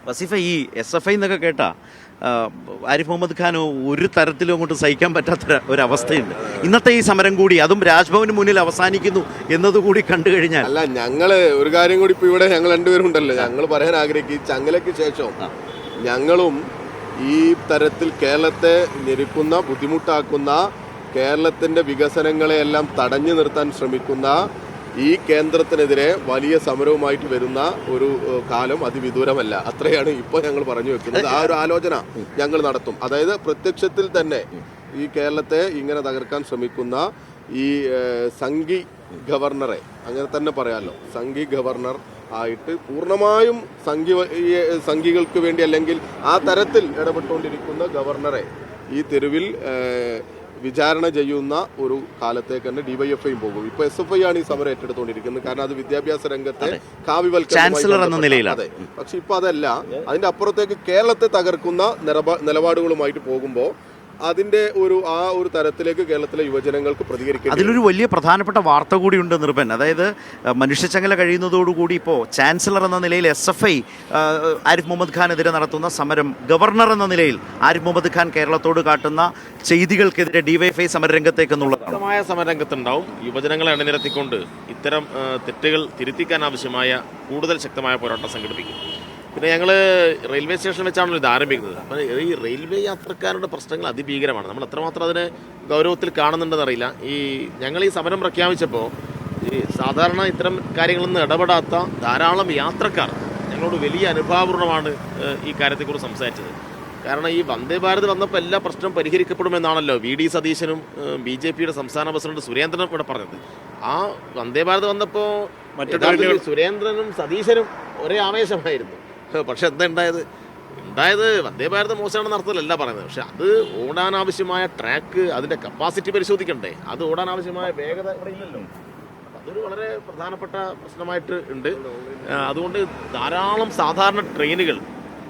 വസീഫ, ഈ SFI എന്നൊക്കെ കേട്ടാ ആരിഫ് മുഹമ്മദ് ഖാൻ ഒരു തരത്തിലും അങ്ങോട്ട് സഹിക്കാൻ പറ്റാത്ത ഒരവസ്ഥയുണ്ട്. ഇന്നത്തെ ഈ സമരം കൂടി അതും രാജ്ഭവന് മുന്നിൽ അവസാനിക്കുന്നു എന്നതുകൂടി കണ്ടു കഴിഞ്ഞാൽ. അല്ല, ഞങ്ങള് ഒരു കാര്യം കൂടി ഇപ്പൊ ഇവിടെ ഞങ്ങൾ രണ്ടുപേരും ഉണ്ടല്ലോ, ഞങ്ങൾ പറയാൻ ആഗ്രഹിക്കും, ഈ ചങ്ങലയ്ക്ക് ശേഷം ഞങ്ങളും ഈ തരത്തിൽ കേരളത്തെ ഞെരുക്കുന്ന, ബുദ്ധിമുട്ടാക്കുന്ന, കേരളത്തിന്റെ വികസനങ്ങളെയെല്ലാം തടഞ്ഞു നിർത്താൻ ശ്രമിക്കുന്ന ഈ കേന്ദ്രത്തിനെതിരെ വലിയ സമരവുമായിട്ട് വരുന്ന ഒരു കാലം അതിവിദൂരമല്ല. അത്രയാണ് ഇപ്പോൾ ഞങ്ങൾ പറഞ്ഞു വെക്കുന്നത്. ആ ഒരു ആലോചന ഞങ്ങൾ നടത്തും. അതായത് പ്രത്യക്ഷത്തിൽ തന്നെ ഈ കേരളത്തെ ഇങ്ങനെ തകർക്കാൻ ശ്രമിക്കുന്ന ഈ സംഘി ഗവർണറെ, അങ്ങനെ തന്നെ പറയാമല്ലോ, സംഘി ഗവർണർ ആയിട്ട് പൂർണ്ണമായും സംഘികൾക്ക് വേണ്ടി അല്ലെങ്കിൽ ആ തരത്തിൽ ഇടപെട്ടുകൊണ്ടിരിക്കുന്ന ഗവർണറെ ഈ തെരുവിൽ വിചാരണ ചെയ്യുന്ന ഒരു കാലത്തേക്ക് തന്നെ ഡിവൈഎഫ്ഐയും പോകും. ഇപ്പൊ SFI ആണ് ഈ സമരം ഏറ്റെടുത്തുകൊണ്ടിരിക്കുന്നത്. കാരണം അത് വിദ്യാഭ്യാസ രംഗത്തെ കാവ്യവൽക്കരണം. അതെ, പക്ഷെ ഇപ്പൊ അതല്ല, അതിന്റെ അപ്പുറത്തേക്ക് കേരളത്തെ തകർക്കുന്ന നിലപാടുകളുമായിട്ട് പോകുമ്പോൾ അതിന്റെ ആ ഒരു തരത്തിലേക്ക് കേരളത്തിലെ യുവജനങ്ങൾക്ക് പ്രതികരിക്കും. അതിലൊരു വലിയ പ്രധാനപ്പെട്ട വാർത്ത കൂടിയുണ്ട് നിർഭൻ. അതായത് മനുഷ്യച്ചങ്ങല കഴിയുന്നതോടുകൂടി ഇപ്പോൾ ചാൻസലർ എന്ന നിലയിൽ SFI ആരിഫ് മുഹമ്മദ് ഖാനെതിരെ നടത്തുന്ന സമരം, ഗവർണർ എന്ന നിലയിൽ ആരിഫ് മുഹമ്മദ് ഖാൻ കേരളത്തോട് കാട്ടുന്ന ചെയ്തികൾക്കെതിരെ DYFI സമരരംഗത്തേക്ക് എന്നുള്ളതാണ്. ശക്തമായ സമരരംഗത്തുണ്ടാവും. യുവജനങ്ങളെ അണിനിരത്തിക്കൊണ്ട് ഇത്തരം തെറ്റുകൾ തിരുത്തിക്കാൻ ആവശ്യമായ കൂടുതൽ ശക്തമായ പോരാട്ടം സംഘടിപ്പിക്കും. പിന്നെ ഞങ്ങൾ റെയിൽവേ സ്റ്റേഷൻ വെച്ചാണല്ലോ ഇത് ആരംഭിക്കുന്നത്. അപ്പോൾ ഈ റെയിൽവേ യാത്രക്കാരുടെ പ്രശ്നങ്ങൾ അതിഭീകരമാണ്. നമ്മൾ എത്രമാത്രം അതിനെ ഗൗരവത്തിൽ കാണുന്നുണ്ടെന്നറിയില്ല. ഞങ്ങൾ ഈ സമരം പ്രഖ്യാപിച്ചപ്പോൾ ഈ സാധാരണ ഇത്തരം കാര്യങ്ങളൊന്നും ഇടപെടാത്ത ധാരാളം യാത്രക്കാർ ഞങ്ങളോട് വലിയ അനുഭാവപൂർണ്ണമാണ് ഈ കാര്യത്തെക്കുറിച്ച് സംസാരിച്ചത്. കാരണം ഈ വന്ദേ ഭാരത് വന്നപ്പോൾ എല്ലാ പ്രശ്നവും പരിഹരിക്കപ്പെടുമെന്നാണല്ലോ VD സതീശനും BJPയുടെ സംസ്ഥാന പ്രസിഡന്റ് സുരേന്ദ്രനും ഇവിടെ പറഞ്ഞത്. ആ വന്ദേ ഭാരത് വന്നപ്പോൾ സുരേന്ദ്രനും സതീശനും ഒരേ ആവേശമായിരുന്നു. പക്ഷെ എന്താ ഉണ്ടായത് വന്ദേ ഭാരത് മോശമാണെന്ന് അർത്ഥത്തിലല്ല പറയുന്നത്. പക്ഷെ അത് ഓടാനാവശ്യമായ ട്രാക്ക്, അതിൻ്റെ കപ്പാസിറ്റി പരിശോധിക്കണ്ടേ? അത് ഓടാനാവശ്യമായ വേഗത ഇവിടെ ഇല്ലല്ലോ. അതൊരു വളരെ പ്രധാനപ്പെട്ട പ്രശ്നമായിട്ട് ഉണ്ട്. അതുകൊണ്ട് ധാരാളം സാധാരണ ട്രെയിനുകൾ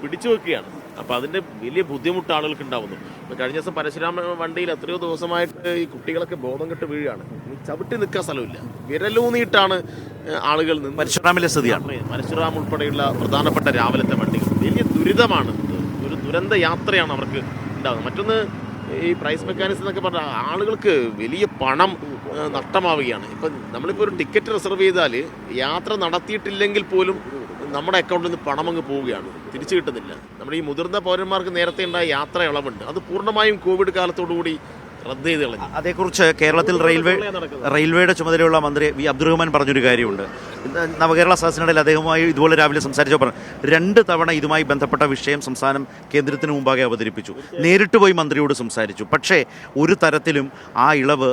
പിടിച്ചു വെക്കുകയാണ്. അപ്പോൾ അതിൻ്റെ വലിയ ബുദ്ധിമുട്ട് ആളുകൾക്ക് ഉണ്ടാവുന്നു. ഇപ്പോൾ കഴിഞ്ഞ ദിവസം പരശുരാമ വണ്ടിയിൽ എത്രയോ ദിവസമായിട്ട് ഈ കുട്ടികളൊക്കെ ബോധം കെട്ട് വീഴുകയാണ്. ചവിട്ടി നിൽക്കാൻ സ്ഥലമില്ല, വിരലൂന്നിയിട്ടാണ് ആളുകൾ നിന്ന്. പരശുറാമിലെ സ്ഥിതിയാണ്. പരശുറാം ഉൾപ്പെടെയുള്ള പ്രധാനപ്പെട്ട രാവിലത്തെ വണ്ടികൾ വലിയ ദുരിതമാണ്. ഒരു ദുരന്ത യാത്രയാണ് അവർക്ക് ഉണ്ടാകുന്നത്. മറ്റൊന്ന് ഈ പ്രൈസ് മെക്കാനിസം എന്നൊക്കെ പറഞ്ഞാൽ ആളുകൾക്ക് വലിയ പണം നഷ്ടമാവുകയാണ്. ഇപ്പം നമ്മളിപ്പോൾ ഒരു ടിക്കറ്റ് റിസർവ് ചെയ്താൽ യാത്ര നടത്തിയിട്ടില്ലെങ്കിൽ പോലും നമ്മുടെ അക്കൗണ്ടിൽ നിന്ന് പണം അങ്ങ് പോവുകയാണ്, തിരിച്ചു കിട്ടുന്നില്ല. നമ്മുടെ ഈ മുതിർന്ന പൗരന്മാർക്ക് നേരത്തെ ഉണ്ടായ യാത്ര ഇളവുണ്ട്, അത് പൂർണ്ണമായും കോവിഡ് കാലത്തോടുകൂടി റദ്ദ് ചെയ്ത് കളഞ്ഞു. അതേക്കുറിച്ച് കേരളത്തിൽ റെയിൽവേയുടെ ചുമതലയുള്ള മന്ത്രി V. അബ്ദുറഹ്മാൻ പറഞ്ഞൊരു കാര്യമുണ്ട്. നവകേരള സദസ്സിനിടയിൽ അദ്ദേഹവുമായി ഇതുപോലെ രാവിലെ സംസാരിച്ചപ്പോൾ 2 തവണ ഇതുമായി ബന്ധപ്പെട്ട വിഷയം സംസ്ഥാനം കേന്ദ്രത്തിന് മുമ്പാകെ അവതരിപ്പിച്ചു, നേരിട്ട് പോയി മന്ത്രിയോട് സംസാരിച്ചു. പക്ഷേ ഒരു തരത്തിലും ആ ഇളവ്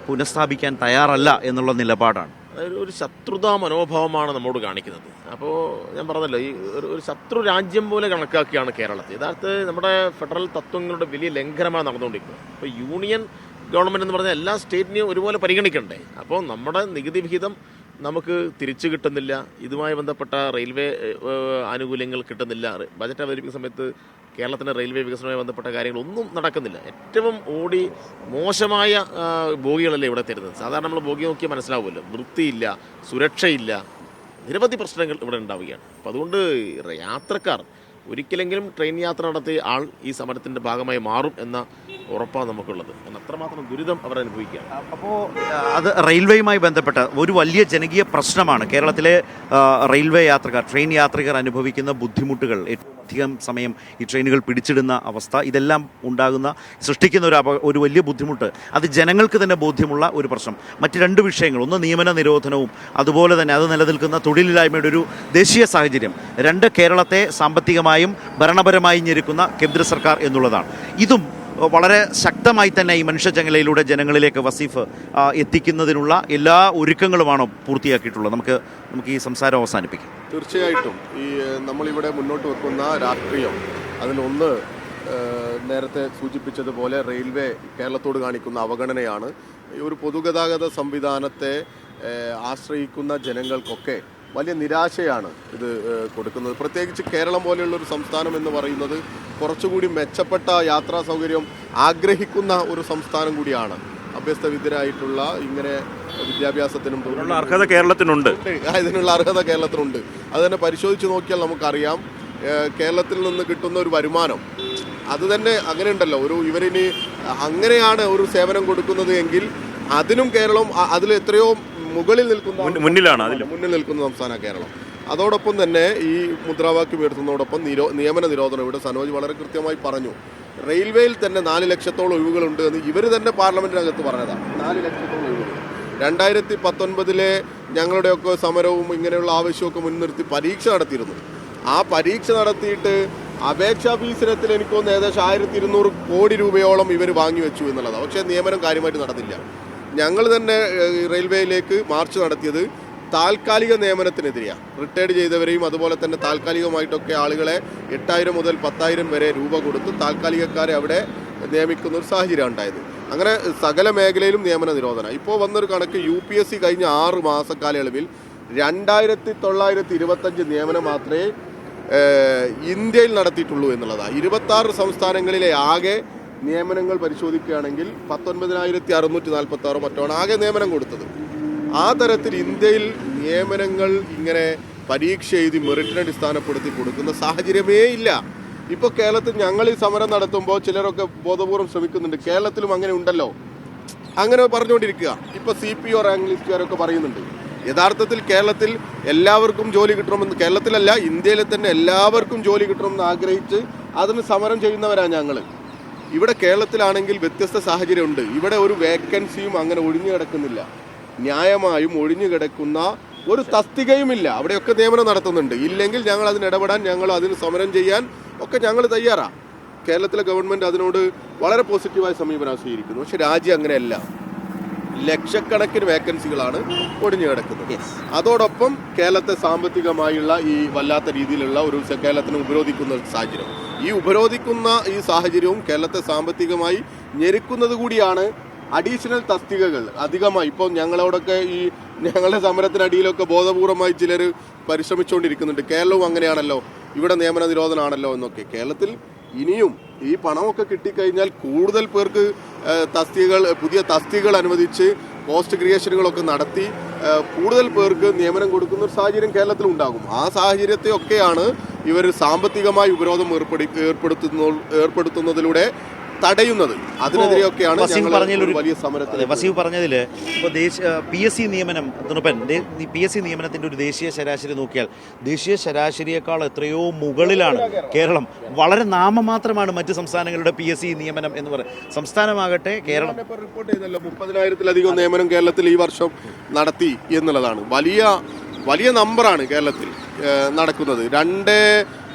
പുനഃസ്ഥാപിക്കാൻ തയ്യാറല്ല എന്നുള്ള നിലപാടാണ്. ഒരു ശത്രുതാ മനോഭാവമാണ് നമ്മോട് കാണിക്കുന്നത്. അപ്പോൾ ഞാൻ പറഞ്ഞല്ലോ, ഈ ഒരു ശത്രു രാജ്യം പോലെ കണക്കാക്കിയാണ് കേരളത്തിൽ. യഥാർത്ഥത്തിൽ നമ്മുടെ ഫെഡറൽ തത്വങ്ങളുടെ വലിയ ലംഘനമാണ് നടന്നുകൊണ്ടിരിക്കുന്നത്. ഇപ്പോൾ യൂണിയൻ ഗവൺമെൻറ് എന്ന് പറഞ്ഞാൽ എല്ലാ സ്റ്റേറ്റിനെയും ഒരുപോലെ പരിഗണിക്കണ്ടേ? അപ്പോൾ നമ്മുടെ നികുതി വിഹിതം നമുക്ക് തിരിച്ചു കിട്ടുന്നില്ല, ഇതുമായി ബന്ധപ്പെട്ട റെയിൽവേ ആനുകൂല്യങ്ങൾ കിട്ടുന്നില്ല. ബജറ്റ് അവതരിപ്പിക്കുന്ന സമയത്ത് കേരളത്തിൻ്റെ റെയിൽവേ വികസനവുമായി ബന്ധപ്പെട്ട കാര്യങ്ങളൊന്നും നടക്കുന്നില്ല. ഏറ്റവും മോശമായ ബോഗികളല്ലേ ഇവിടെ തരുന്നത്. സാധാരണ നമ്മൾ ബോഗി നോക്കിയാൽ മനസ്സിലാവുമല്ലോ, വൃത്തിയില്ല, സുരക്ഷയില്ല, നിരവധി പ്രശ്നങ്ങൾ ഇവിടെ ഉണ്ടാവുകയാണ്. അപ്പോൾ അതുകൊണ്ട് യാത്രക്കാർ ഒരിക്കലെങ്കിലും ട്രെയിൻ യാത്ര നടത്തിയ ആൾ ഈ സമരത്തിൻ്റെ ഭാഗമായി മാറും എന്ന ഉറപ്പാണ് നമുക്കുള്ളത്. കാരണം അത്രമാത്രം ദുരിതം അവർ അനുഭവിക്കുകയാണ്. അപ്പോൾ അത് റെയിൽവേയുമായി ബന്ധപ്പെട്ട ഒരു വലിയ ജനകീയ പ്രശ്നമാണ്. കേരളത്തിലെ റെയിൽവേ യാത്രക്കാർ, ട്രെയിൻ യാത്രികർ അനുഭവിക്കുന്ന ബുദ്ധിമുട്ടുകൾ, ഏറ്റവും അധികം സമയം ഈ ട്രെയിനുകൾ പിടിച്ചിടുന്ന അവസ്ഥ, ഇതെല്ലാം സൃഷ്ടിക്കുന്ന ഒരു വലിയ ബുദ്ധിമുട്ട്. അത് ജനങ്ങൾക്ക് തന്നെ ബോധ്യമുള്ള ഒരു പ്രശ്നം. മറ്റ് 2 വിഷയങ്ങൾ, ഒന്ന് നിയമന നിരോധനവും അതുപോലെ തന്നെ അത് നിലനിൽക്കുന്ന തൊഴിലില്ലായ്മയുടെ ഒരു ദേശീയ സാഹചര്യം. 2 കേരളത്തെ സാമ്പത്തികമായും ഭരണപരമായും ഞെരുക്കുന്ന കേന്ദ്ര സർക്കാർ എന്നുള്ളതാണ്. ഇതും വളരെ ശക്തമായി തന്നെ ഈ മനുഷ്യചങ്ങലയിലൂടെ ജനങ്ങളിലേക്ക് വസീഫ് എത്തിക്കുന്നതിനുള്ള എല്ലാ ഒരുക്കങ്ങളുമാണോ പൂർത്തിയാക്കിയിട്ടുള്ളത്? നമുക്ക് ഈ സംസാരം അവസാനിപ്പിക്കാം. തീർച്ചയായിട്ടും ഈ നമ്മളിവിടെ മുന്നോട്ട് വെക്കുന്ന രാഷ്ട്രീയം, അതിലൊന്ന് നേരത്തെ സൂചിപ്പിച്ചതുപോലെ റെയിൽവേ കേരളത്തോട് കാണിക്കുന്ന അവഗണനയാണ്. ഒരു പൊതുഗതാഗത സംവിധാനത്തെ ആശ്രയിക്കുന്ന ജനങ്ങൾക്കൊക്കെ വലിയ നിരാശയാണ് ഇത് കൊടുക്കുന്നത്. പ്രത്യേകിച്ച് കേരളം പോലെയുള്ളൊരു സംസ്ഥാനം എന്ന് പറയുന്നത് കുറച്ചുകൂടി മെച്ചപ്പെട്ട യാത്രാ സൗകര്യം ആഗ്രഹിക്കുന്ന ഒരു സംസ്ഥാനം കൂടിയാണ്. അഭ്യസ്തവിദ്യരായിട്ടുള്ള ഇങ്ങനെ വിദ്യാഭ്യാസത്തിനും അർഹത കേരളത്തിനുണ്ട്. ഇതിനുള്ള അർഹത കേരളത്തിനുണ്ട്. അത് തന്നെ പരിശോധിച്ച് നോക്കിയാൽ നമുക്കറിയാം. കേരളത്തിൽ നിന്ന് കിട്ടുന്ന ഒരു വരുമാനം അത് തന്നെ അങ്ങനെ ഉണ്ടല്ലോ. ഇവരിന് അങ്ങനെയാണ് ഒരു സേവനം കൊടുക്കുന്നത് എങ്കിൽ അതിനും കേരളം അതിൽ എത്രയോ മുന്നിൽ നിൽക്കുന്ന സംസ്ഥാന കേരളം. അതോടൊപ്പം തന്നെ ഈ മുദ്രാവാക്യം ഉയർത്തുന്നതോടൊപ്പം നിയമന നിരോധനം ഇവിടെ സനോജ് വളരെ കൃത്യമായി പറഞ്ഞു. റെയിൽവേയിൽ തന്നെ 4 ലക്ഷത്തോളം ഒഴിവുകളുണ്ട് എന്ന് ഇവർ തന്നെ പാർലമെന്റിനകത്ത് പറഞ്ഞതാണ്. 4 ലക്ഷത്തോളം ഒഴിവുകൾ 2019 ഞങ്ങളുടെയൊക്കെ സമരവും ഇങ്ങനെയുള്ള ആവശ്യമൊക്കെ മുൻനിർത്തി പരീക്ഷ നടത്തിയിരുന്നു. ആ പരീക്ഷ നടത്തിയിട്ട് അപേക്ഷാ ഫീസിനത്തിൽ എനിക്ക് തോന്നുന്നു ഏകദേശം 1200 കോടി രൂപയോളം ഇവർ വാങ്ങിവെച്ചു എന്നുള്ളതാണ്. പക്ഷേ നിയമനം കാര്യമായിട്ട് നടന്നില്ല. ഞങ്ങൾ തന്നെ റെയിൽവേയിലേക്ക് മാർച്ച് നടത്തിയത് താൽക്കാലിക നിയമനത്തിനെതിരെയാണ്. റിട്ടയർഡ് ചെയ്തവരെയും അതുപോലെ തന്നെ താൽക്കാലികമായിട്ടൊക്കെ ആളുകളെ 8000 മുതൽ 10,000 വരെ രൂപ കൊടുത്ത് താൽക്കാലികക്കാരെ അവിടെ നിയമിക്കുന്ന ഒരു സാഹചര്യം ഉണ്ടായത്. അങ്ങനെ സകല മേഖലയിലും നിയമന നിരോധനം. ഇപ്പോൾ വന്നൊരു കണക്ക് UPSC കഴിഞ്ഞ 6 മാസ കാലയളവിൽ 2925 നിയമനം മാത്രമേ ഇന്ത്യയിൽ നടത്തിയിട്ടുള്ളൂ എന്നുള്ളതാണ്. 26 സംസ്ഥാനങ്ങളിലെ ആകെ നിയമനങ്ങൾ പരിശോധിക്കുകയാണെങ്കിൽ 19,646 മറ്റാണ് ആകെ നിയമനം കൊടുത്തത്. ആ തരത്തിൽ ഇന്ത്യയിൽ നിയമനങ്ങൾ ഇങ്ങനെ പരീക്ഷ എഴുതി മെറിറ്റിനെ അടിസ്ഥാനപ്പെടുത്തി കൊടുക്കുന്ന സാഹചര്യമേ ഇല്ല. ഇപ്പോൾ കേരളത്തിൽ ഞങ്ങൾ ഈ സമരം നടത്തുമ്പോൾ ചിലരൊക്കെ ബോധപൂർവ്വം ശ്രമിക്കുന്നുണ്ട്, കേരളത്തിലും അങ്ങനെ ഉണ്ടല്ലോ, അങ്ങനെ പറഞ്ഞുകൊണ്ടിരിക്കുക. ഇപ്പോൾ CPO റാങ്ക് ലിസ്റ്റുകാരൊക്കെ പറയുന്നുണ്ട്. യഥാർത്ഥത്തിൽ കേരളത്തിൽ എല്ലാവർക്കും ജോലി കിട്ടണമെന്ന്, കേരളത്തിലല്ല ഇന്ത്യയിലെ തന്നെ എല്ലാവർക്കും ജോലി കിട്ടണമെന്ന് ആഗ്രഹിച്ച് അതിന് സമരം ചെയ്യുന്നവരാണ് ഞങ്ങൾ. ഇവിടെ കേരളത്തിലാണെങ്കിൽ വ്യത്യസ്ത സാഹചര്യമുണ്ട്. ഇവിടെ ഒരു വേക്കൻസിയും അങ്ങനെ ഒഴിഞ്ഞു കിടക്കുന്നില്ല. ന്യായമായും ഒഴിഞ്ഞു കിടക്കുന്ന ഒരു തസ്തികയുമില്ല. അവിടെയൊക്കെ നിയമനം നടത്തുന്നുണ്ട്. ഇല്ലെങ്കിൽ ഞങ്ങൾ അതിന് ഇടപെടാൻ, ഞങ്ങൾ അതിന് സമരം ചെയ്യാൻ ഒക്കെ ഞങ്ങൾ തയ്യാറാണ്. കേരളത്തിലെ ഗവൺമെൻറ് അതിനോട് വളരെ പോസിറ്റീവായ സമീപനം സ്വീകരിക്കുന്നു. പക്ഷെ രാജ്യം അങ്ങനെയല്ല. ലക്ഷക്കണക്കിന് വേക്കൻസികളാണ് ഒഴിഞ്ഞു കിടക്കുന്നത്. അതോടൊപ്പം കേരളത്തെ സാമ്പത്തികമായുള്ള ഈ വല്ലാത്ത രീതിയിലുള്ള ഒരു കേരളത്തിനെ ഉപരോധിക്കുന്ന സാഹചര്യം, ഈ ഉപരോധിക്കുന്ന ഈ സാഹചര്യവും കേരളത്തെ സാമ്പത്തികമായി ഞെരുക്കുന്നത് കൂടിയാണ്. അഡീഷണൽ തസ്തികകൾ അധികമായി ഇപ്പോൾ ഞങ്ങളോടൊക്കെ ഈ ഞങ്ങളുടെ സമരത്തിനടിയിലൊക്കെ ബോധപൂർവമായി ചിലർ പരിശ്രമിച്ചുകൊണ്ടിരിക്കുന്നുണ്ട്. കേരളവും അങ്ങനെയാണല്ലോ, ഇവിടെ നിയമന നിരോധനമാണല്ലോ എന്നൊക്കെ. കേരളത്തിൽ ഇനിയും ഈ പണമൊക്കെ കിട്ടിക്കഴിഞ്ഞാൽ കൂടുതൽ പേർക്ക് പുതിയ തസ്തികകൾ അനുവദിച്ച് പോസ്റ്റ് ക്രിയേഷനുകളൊക്കെ നടത്തി കൂടുതൽ പേർക്ക് നിയമനം കൊടുക്കുന്ന ഒരു സാഹചര്യം കേരളത്തിൽ ഉണ്ടാകും. ആ സാഹചര്യത്തെയൊക്കെയാണ് ഇവർ സാമ്പത്തികമായി ഉപരോധം ഏർപ്പെടുത്തുന്നതിലൂടെ തടയുന്നത്. അതിനെതിരെയൊക്കെയാണ് വലിയ സമരത്തിൽ. വസീവ് പറഞ്ഞതിൽ ഇപ്പോൾ PSC നിയമനം PSC നിയമനത്തിൻ്റെ ഒരു ദേശീയ ശരാശരി നോക്കിയാൽ ദേശീയ ശരാശരിയേക്കാൾ എത്രയോ മുകളിലാണ് കേരളം. വളരെ നാമമാത്രമാണ് മറ്റ് സംസ്ഥാനങ്ങളുടെ PSC നിയമനം എന്ന് പറയുന്നത്. സംസ്ഥാനമാകട്ടെ കേരളം റിപ്പോർട്ട് ചെയ്തല്ലോ 30,000-ലധികം നിയമനം കേരളത്തിൽ ഈ വർഷം നടത്തി എന്നുള്ളതാണ്. വലിയ നമ്പറാണ് കേരളത്തിൽ നടക്കുന്നത്.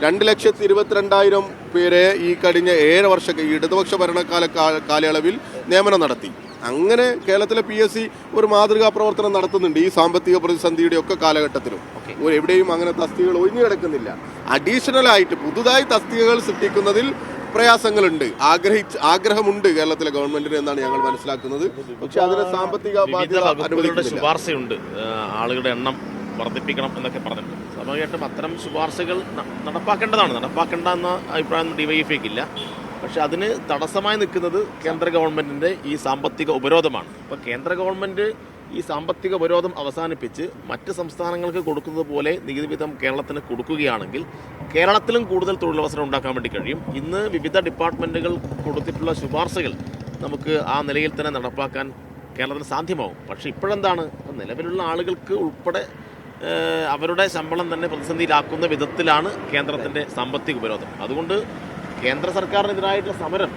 2,22,000 പേരെ ഈ കഴിഞ്ഞ 7 വർഷം ഇടതുപക്ഷ ഭരണകാല കാലയളവിൽ നിയമനം നടത്തി. അങ്ങനെ കേരളത്തിലെ PSC ഒരു മാതൃകാ പ്രവർത്തനം നടത്തുന്നുണ്ട്. ഈ സാമ്പത്തിക പ്രതിസന്ധിയുടെ ഒക്കെ കാലഘട്ടത്തിലും എവിടെയും അങ്ങനെ തസ്തികകൾ ഒഴിഞ്ഞു കിടക്കുന്നില്ല. അഡീഷണലായിട്ട് പുതുതായി തസ്തികകൾ സൃഷ്ടിക്കുന്നതിൽ പ്രയാസങ്ങളുണ്ട്. ആഗ്രഹമുണ്ട് കേരളത്തിലെ ഗവൺമെന്റിന് എന്നാണ് ഞങ്ങൾ മനസ്സിലാക്കുന്നത്. പക്ഷെ അതിന് സാമ്പത്തിക ബാധ്യത ശുപാർശയുണ്ട്. ആളുകളുടെ എണ്ണം വർദ്ധിപ്പിക്കണം എന്നൊക്കെ പറഞ്ഞിട്ടുണ്ട്. സ്വാഭാവികമായിട്ടും അത്തരം ശുപാർശകൾ നടപ്പാക്കേണ്ട എന്ന അഭിപ്രായം DYFIക്കില്ല. പക്ഷെ അതിന് തടസ്സമായി നിൽക്കുന്നത് കേന്ദ്ര ഗവൺമെൻറ്റിൻ്റെ ഈ സാമ്പത്തിക ഉപരോധമാണ്. അപ്പോൾ കേന്ദ്ര ഗവൺമെൻറ് ഈ സാമ്പത്തിക ഉപരോധം അവസാനിപ്പിച്ച് മറ്റ് സംസ്ഥാനങ്ങൾക്ക് കൊടുക്കുന്നത് പോലെ നികുതി വിധം കേരളത്തിന് കൊടുക്കുകയാണെങ്കിൽ കേരളത്തിലും കൂടുതൽ തൊഴിലവസരം ഉണ്ടാക്കാൻ വേണ്ടി കഴിയും. ഇന്ന് വിവിധ ഡിപ്പാർട്ട്മെൻറ്റുകൾ കൊടുത്തിട്ടുള്ള ശുപാർശകൾ നമുക്ക് ആ നിലയിൽ തന്നെ നടപ്പാക്കാൻ കേരളത്തിന് സാധ്യമാവും. പക്ഷേ ഇപ്പോഴെന്താണ്, നിലവിലുള്ള ആളുകൾക്ക് ഉൾപ്പെടെ അവരുടെ ശമ്പളം തന്നെ പ്രതിസന്ധിയിലാക്കുന്ന വിധത്തിലാണ് കേന്ദ്രത്തിൻ്റെ സാമ്പത്തിക ഉപരോധം. അതുകൊണ്ട് കേന്ദ്ര സർക്കാരിനെതിരായിട്ടുള്ള സമരം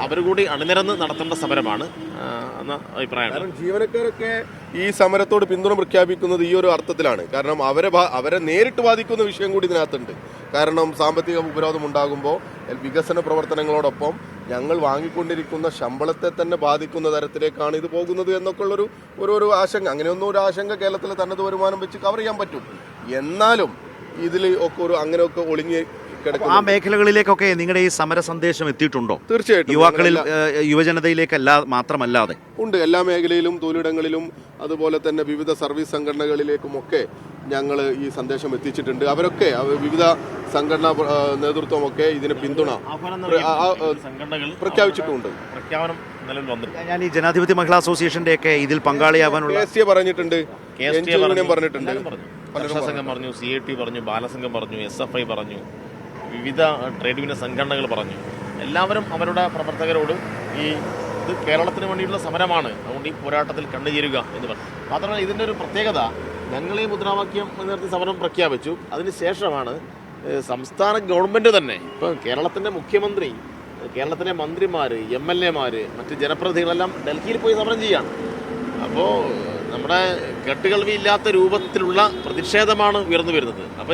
അവരുകൂടി അണിനിരന്ന് നടത്തേണ്ട സമരമാണ് എന്ന അഭിപ്രായമാണ്. കാരണം ജീവനക്കാരൊക്കെ ഈ സമരത്തോട് പിന്തുണ പ്രഖ്യാപിക്കുന്നത് ഈ ഒരു അർത്ഥത്തിലാണ്. കാരണം അവരെ നേരിട്ട് ബാധിക്കുന്ന വിഷയം കൂടി ഇതിനകത്തുണ്ട്. കാരണം സാമ്പത്തിക ഉപരോധം ഉണ്ടാകുമ്പോൾ വികസന പ്രവർത്തനങ്ങളോടൊപ്പം ഞങ്ങൾ വാങ്ങിക്കൊണ്ടിരിക്കുന്ന ശമ്പളത്തെ തന്നെ ബാധിക്കുന്ന തരത്തിലേക്കാണ് ഇത് പോകുന്നത് എന്നൊക്കെ ഉള്ളൊരു ആശങ്ക. അങ്ങനെയൊന്നും ഒരു ആശങ്ക കേരളത്തിലെ തനത് വരുമാനം വെച്ച് കവർ ചെയ്യാൻ പറ്റും. എന്നാലും ഇതിൽ ഒക്കെ അങ്ങനെയൊക്കെ ഒളിഞ്ഞ് ആ മേഖലകളിലേക്കൊക്കെ നിങ്ങളുടെ ഈ സമര സന്ദേശം എത്തിയിട്ടുണ്ടോ? തീർച്ചയായിട്ടും യുവാക്കളിൽ, യുവജനതയിലേക്കല്ല മാത്രമല്ലാതെ ഉണ്ട്. എല്ലാ മേഖലയിലും, തൊഴിലിടങ്ങളിലും, അതുപോലെ തന്നെ വിവിധ സർവീസ് സംഘടനകളിലേക്കുമൊക്കെ ഞങ്ങൾ ഈ സന്ദേശം എത്തിച്ചിട്ടുണ്ട്. അവരൊക്കെ വിവിധ സംഘടനാ നേതൃത്വമൊക്കെ ഇതിന് പിന്തുണ പ്രഖ്യാപിച്ചിട്ടുണ്ട്. ഞാൻ ഈ ജനാധിപത്യ മഹിളാ അസോസിയേഷന്റെ ഒക്കെ ഇതിൽ പങ്കാളിയാവാനുള്ള പറഞ്ഞിട്ടുണ്ട്, പറഞ്ഞിട്ടുണ്ട്. കർഷക സംഘം പറഞ്ഞു, CIT പറഞ്ഞു, ബാലസംഘം പറഞ്ഞു, SFI പറഞ്ഞു, വിവിധ ട്രേഡ് യൂണിയൻ സംഘടനകൾ പറഞ്ഞു. എല്ലാവരും അവരുടെ പ്രവർത്തകരോട് ഇത് കേരളത്തിന് വേണ്ടിയുള്ള സമരമാണ്, അതുകൊണ്ട് ഈ പോരാട്ടത്തിൽ കണ്ടുചേരുക എന്ന് പറഞ്ഞു. മാത്രമല്ല ഇതിൻ്റെ ഒരു പ്രത്യേകത, ഞങ്ങൾ ഈ മുദ്രാവാക്യം നിർത്തി സമരം പ്രഖ്യാപിച്ചു. അതിനുശേഷമാണ് സംസ്ഥാന ഗവൺമെൻറ് തന്നെ, ഇപ്പം കേരളത്തിൻ്റെ മുഖ്യമന്ത്രി, കേരളത്തിലെ മന്ത്രിമാർ, MLA മാർ, മറ്റ് ജനപ്രതിനിധികളെല്ലാം ഡൽഹിയിൽ പോയി സമരം ചെയ്യുകയാണ്. അപ്പോൾ നമ്മുടെ കേട്ടുകേൾവിയില്ലാത്ത രൂപത്തിലുള്ള പ്രതിഷേധമാണ് ഉയർന്നു വരുന്നത്. അപ്പോൾ